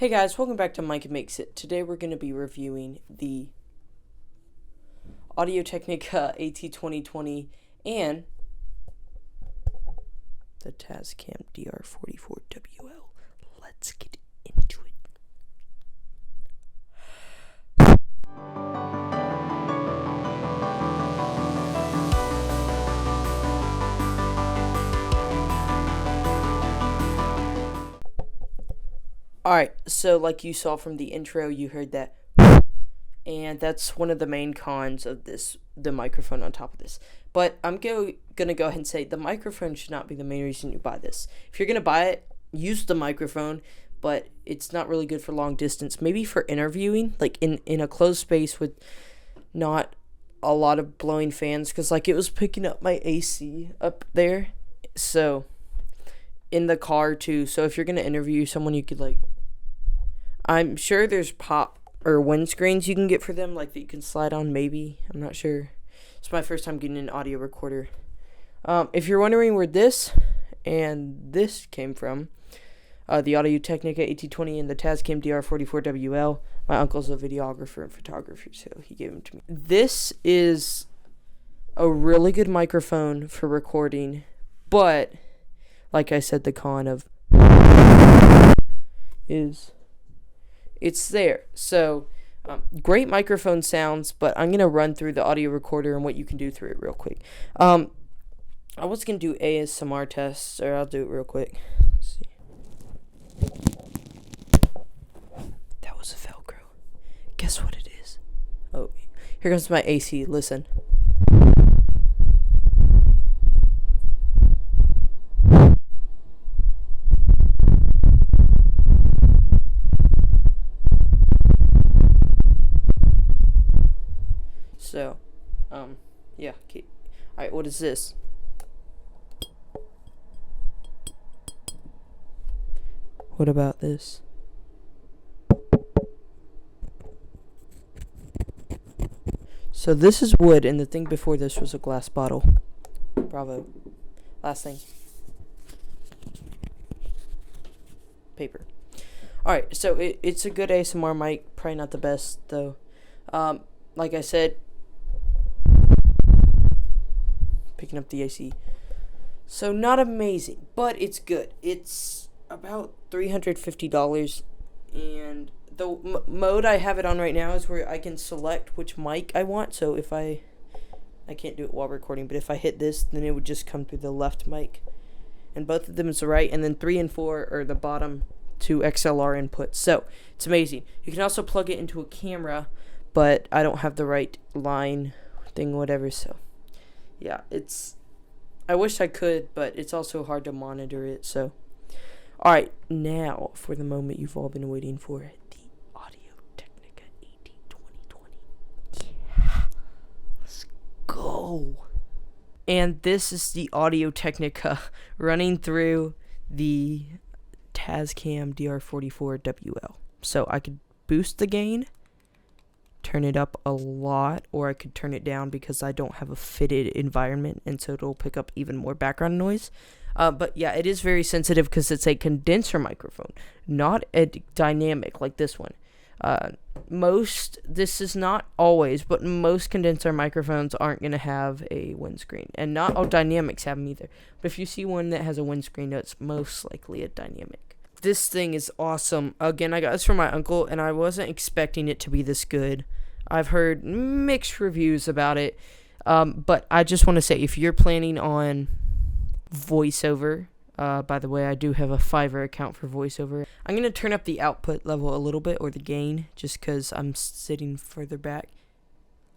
Hey guys, welcome back to Mike Makes It. Today we're going to be reviewing the Audio Technica AT-2020 and the Tascam DR-44WL. Let's get into it. Alright, so like you saw from the intro, you heard that, and that's one of the main cons of the microphone on top of this. But I'm gonna go ahead and say the microphone should not be the main reason you buy this. If you're gonna buy it, use the microphone, but it's not really good for long distance. Maybe for interviewing, like in a closed space with not a lot of blowing fans, because like it was picking up my AC up there, so in the car too. So if you're gonna interview someone, you could I'm sure there's pop or windscreens you can get for them, like that you can slide on. Maybe, I'm not sure. It's my first time getting an audio recorder. If you're wondering where this and this came from, the Audio Technica AT-20 and the Tascam DR-44WL, my uncle's a videographer and photographer, so he gave them to me. This is a really good microphone for recording, but like I said, the con of is it's there. So great microphone sounds, but I'm gonna run through the audio recorder and what you can do through it real quick. I was gonna do ASMR tests, or I'll do it real quick. Let's see. That was a Velcro. Guess what it is? Oh, here comes my AC. Listen. So, yeah, okay. Alright, what is this? What about this? So this is wood, and the thing before this was a glass bottle. Bravo. Last thing. Paper. Alright, so it's a good ASMR mic. Probably not the best, though. Like I said, picking up the AC. So not amazing, but it's good. It's about $350, and the mode I have it on right now is where I can select which mic I want. So if I can't do it while recording, but if I hit this, then it would just come through the left mic, and both of them is the right, and then 3 and 4 are the bottom two XLR inputs. So it's amazing. You can also plug it into a camera, but I don't have the right line thing, whatever. So yeah, I wish I could, but it's also hard to monitor it. So alright, now for the moment you've all been waiting for, the Audio Technica AT-2020. Yeah, let's go. And this is the Audio Technica running through the Tascam DR-44WL. So I could boost the gain, turn it up a lot, or I could turn it down because I don't have a fitted environment, and so it'll pick up even more background noise. But yeah, it is very sensitive because it's a condenser microphone, not a dynamic like this one. This is not always, but most condenser microphones aren't going to have a windscreen, and not all dynamics have them either. But if you see one that has a windscreen, that's most likely a dynamic. This thing is awesome. Again, I got this from my uncle, and I wasn't expecting it to be this good. I've heard mixed reviews about it, but I just want to say, if you're planning on voiceover, by the way, I do have a Fiverr account for voiceover. I'm going to turn up the output level a little bit, or the gain, just because I'm sitting further back.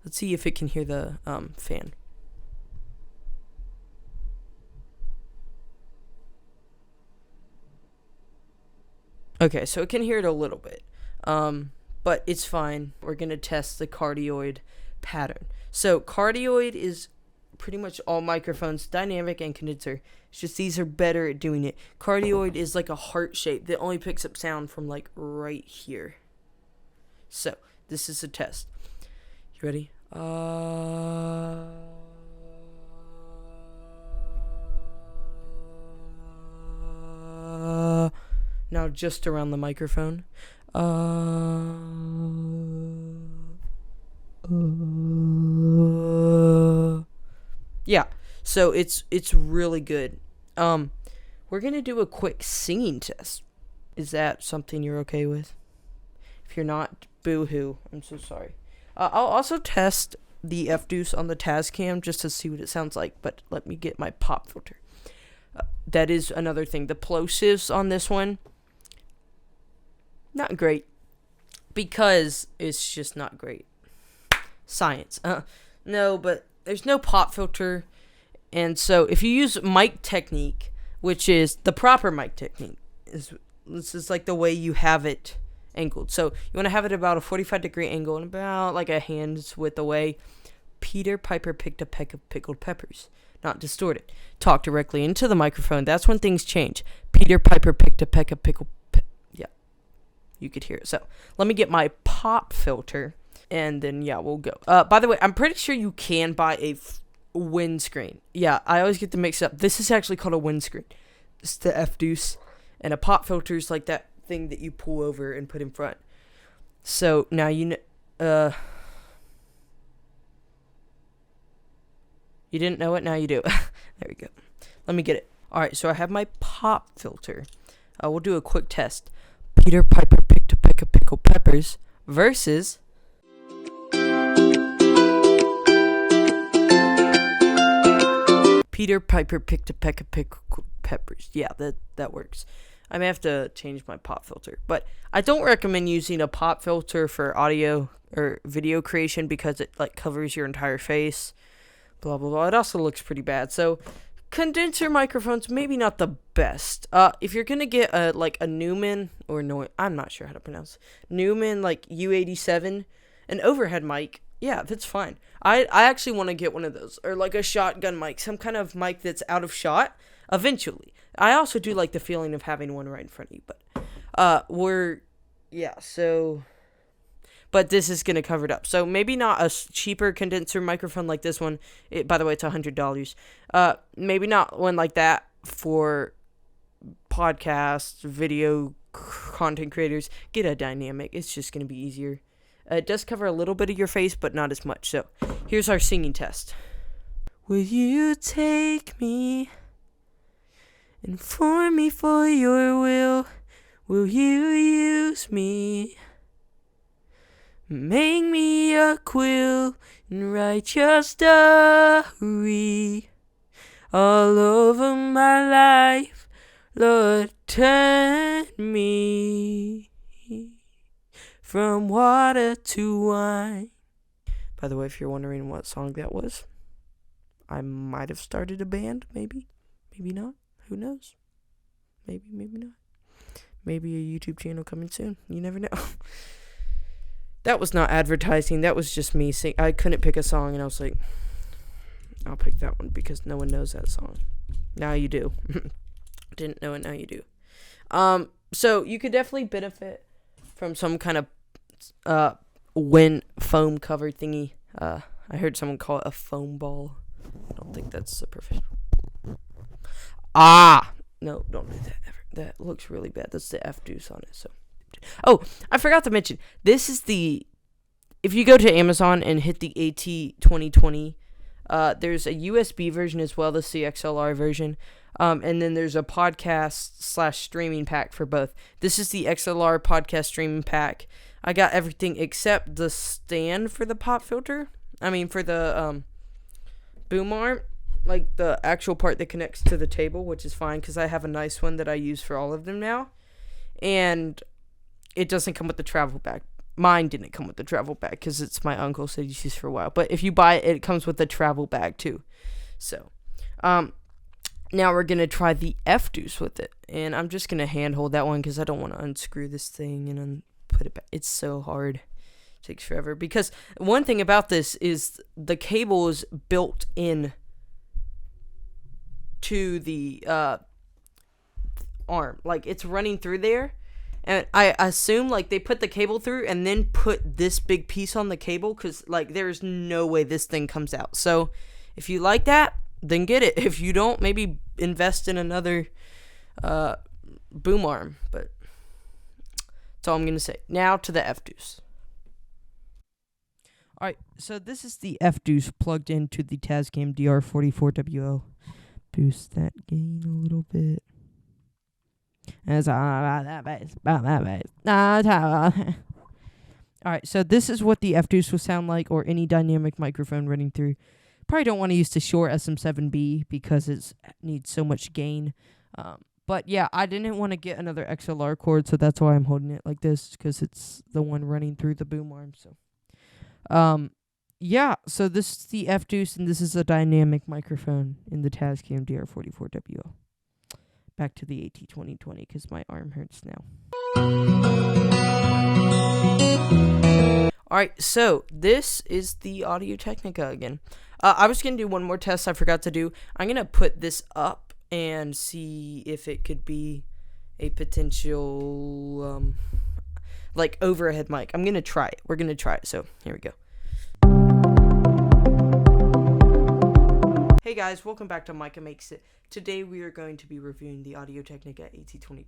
Let's see if it can hear the fan. Okay, so it can hear it a little bit, but it's fine. We're going to test the cardioid pattern. So cardioid is pretty much all microphones, dynamic and condenser. It's just these are better at doing it. Cardioid is like a heart shape that only picks up sound from like right here. So this is a test. You ready? Now just around the microphone. Yeah. So it's really good. We're gonna do a quick singing test. Is that something you're okay with? If you're not, boo-hoo. I'm so sorry. I'll also test the F-Deuce on the Tascam just to see what it sounds like, but let me get my pop filter. That is another thing. The plosives on this one, not great. Because it's just not great. Science. No, but there's no pop filter. And so if you use mic technique, which is the proper mic technique, this is like the way you have it angled. So you want to have it about a 45-degree angle and about like a hand's width away. Peter Piper picked a peck of pickled peppers. Not distorted. Talk directly into the microphone. That's when things change. Peter Piper picked a peck of pickled peppers. Yeah. You could hear it. So let me get my pop filter. And then, yeah, we'll go. By the way, I'm pretty sure you can buy a windscreen. Yeah, I always get to mix up. This is actually called a windscreen. It's the F-Deuce. And a pop filter is like that thing that you pull over and put in front. So now you know. You didn't know it, now you do. There we go. Let me get it. Alright, so I have my pop filter. We'll do a quick test. Peter Piper picked a peck of pickled peppers versus Peter Piper picked a peck of pickled peppers. Yeah, that works. I may have to change my pop filter. But I don't recommend using a pop filter for audio or video creation because it like covers your entire face. Blah, blah, blah. It also looks pretty bad. So condenser microphones, maybe not the best. If you're going to get a Neumann or I'm not sure how to pronounce Neumann, like U87, an overhead mic, yeah, that's fine. I actually want to get one of those, or like a shotgun mic, some kind of mic that's out of shot eventually. I also do like the feeling of having one right in front of you, but but this is going to cover it up. So maybe not a cheaper condenser microphone like this one. By the way, it's $100. Maybe not one like that for podcasts, video content creators. Get a dynamic. It's just going to be easier. It does cover a little bit of your face, but not as much. So here's our singing test. Will you take me and form me for your will? Will you use me? Make me a quill and write your story all over my life. Lord, turn me from water to wine. By the way, if you're wondering what song that was, I might have started a band, maybe. Maybe not. Who knows? Maybe, maybe not. Maybe a YouTube channel coming soon. You never know. That was not advertising. That was just me sing. I couldn't pick a song, and I was like, I'll pick that one because no one knows that song. Now you do. Didn't know it, now you do. So you could definitely benefit from some kind of wind foam cover thingy. I heard someone call it a foam ball. I don't think that's a professional. No, don't do that ever. That looks really bad. That's the F-Deuce on it, so. Oh, I forgot to mention, this is if you go to Amazon and hit the AT-2020, there's a USB version as well, that's the XLR version, and then there's a podcast / streaming pack for both. This is the XLR podcast streaming pack. I got everything except the stand for the pop filter. I mean, for the boom arm, like the actual part that connects to the table, which is fine because I have a nice one that I use for all of them now. And it doesn't come with the travel bag. Mine didn't come with the travel bag because it's my uncle, so he's used for a while. But if you buy it, it comes with the travel bag too. So, now we're going to try the F-Deuce with it. And I'm just going to handhold that one because I don't want to unscrew this thing and put it back. It's so hard. It takes forever. Because one thing about this is the cable is built in to the arm. Like, it's running through there. And I assume, like, they put the cable through and then put this big piece on the cable because, like, there's no way this thing comes out. So, if you like that, then get it. If you don't, maybe invest in another boom arm. But That's all I'm going to say. Now to the F-Deuce. Alright, so this is the F-Deuce plugged into the Tascam DR-44WL. Boost that gain a little bit. Alright, so this is what the F-Deuce will sound like, or any dynamic microphone running through. Probably don't want to use the Shure SM7B because it needs so much gain. But yeah, I didn't want to get another XLR cord, so that's why I'm holding it like this, because it's the one running through the boom arm. So, yeah, so this is the F-Deuce, and this is a dynamic microphone in the Tascam DR-44WL. Back to the AT-2020, because my arm hurts now. Alright, so this is the Audio Technica again. I was going to do one more test I forgot to do. I'm going to put this up and see if it could be a potential, like, overhead mic. I'm going to try it. We're going to try it, so here we go. Hey guys, welcome back to Micah Makes It. Today we are going to be reviewing the Audio Technica AT-2020.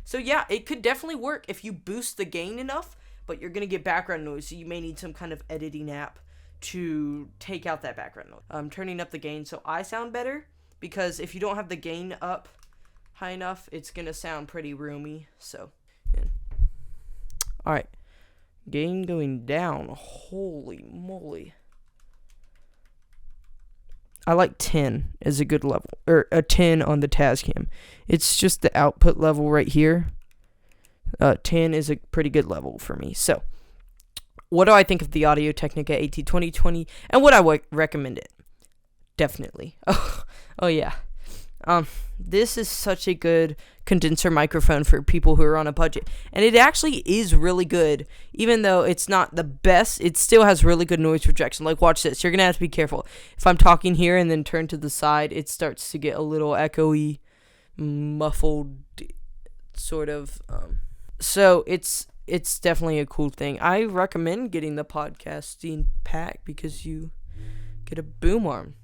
So yeah, it could definitely work if you boost the gain enough, but you're going to get background noise, so you may need some kind of editing app to take out that background noise. I'm turning up the gain so I sound better, because if you don't have the gain up high enough, it's going to sound pretty roomy. So, yeah. Alright, gain going down. Holy moly. I like 10 as a good level, or a 10 on the Tascam. It's just the output level right here. 10 is a pretty good level for me. So, what do I think of the Audio Technica AT-2020, and would I recommend it? Definitely. Oh yeah. This is such a good condenser microphone for people who are on a budget. And it actually is really good. Even though it's not the best, it still has really good noise rejection. Like, watch this. You're going to have to be careful. If I'm talking here and then turn to the side, it starts to get a little echoey, muffled, sort of. So, it's definitely a cool thing. I recommend getting the podcasting pack because you get a boom arm.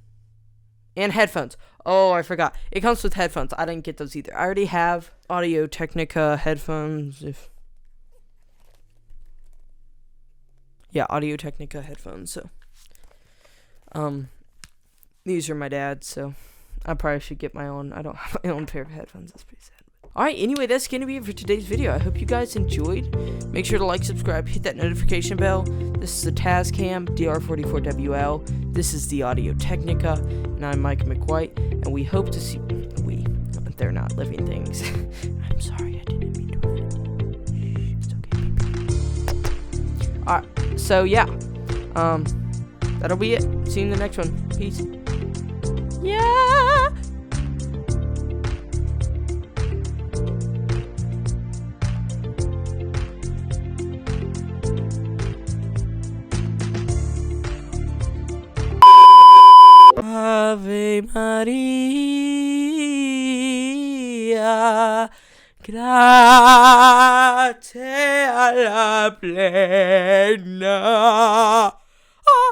And headphones. Oh, I forgot. It comes with headphones. I didn't get those either. I already have Audio Technica headphones. Audio Technica headphones. So, these are my dad's. So, I probably should get my own. I don't have my own pair of headphones. That's pretty sad. Alright, anyway, that's going to be it for today's video. I hope you guys enjoyed. Make sure to like, subscribe, hit that notification bell. This is the Tascam DR-44WL. This is the Audio Technica. And I'm Mike McWhite. And we hope to see... They're not living things. I'm sorry, I didn't mean to offend you. It's okay, baby. Alright, so yeah. That'll be it. See you in the next one. Peace. Yeah! Ave Maria, grazie alla plena.